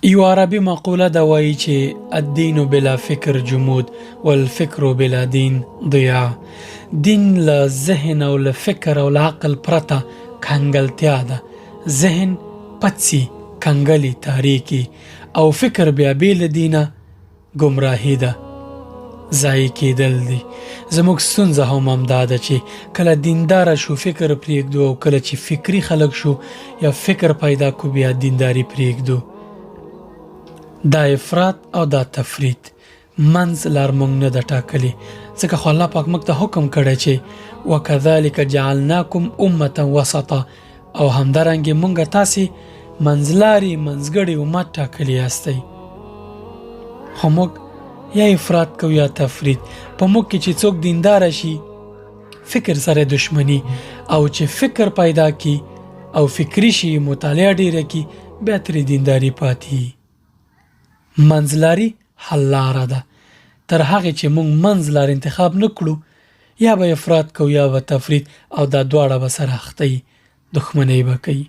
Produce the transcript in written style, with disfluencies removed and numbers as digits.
یو عربي مقوله دا وایي چې الدین بلا فکر جمود والفکر بلا دین ضیاع. دین له ذهن او له فکر او له عقل پرته کنګلتیا ده. ذهن پڅي کنګلی تاریکی او فکر بیا بیل دینه گمراهی ده، ضایع کېدل دي. زموږ ستونزه هم همدا ده چې کله دینداره شو فکر پرېږدو، او کله چې فکري خلک شو یا فکر پیدا کو بیا دینداری پرېږدو. دا افراط او دا تفرید منځ لار مونږ نه ده ټاکلې، ځکه خو الله پاک موږ ته حکم کړی چې وکذلک جعلناکم امة وسطا، او همدارنګې مونږ تاسې منځلاري منځګړي امت ټاکلی یاستئ. خو موږ یا افراط کو یا تفرید. په موږ کې چې څوک دیندار شي فکر سره دشمنی، او چې فکر پیدا کی او فکری شي مطالعه ډیره کی بیا ترې دینداری پاتې. منځلاري حل لاره ده. تر هغه چې موږ منځلار انتخاب نکړو یا به افراط کو یا به تفرید، او دا دواړه به سره اخته دښمنۍ به کوي.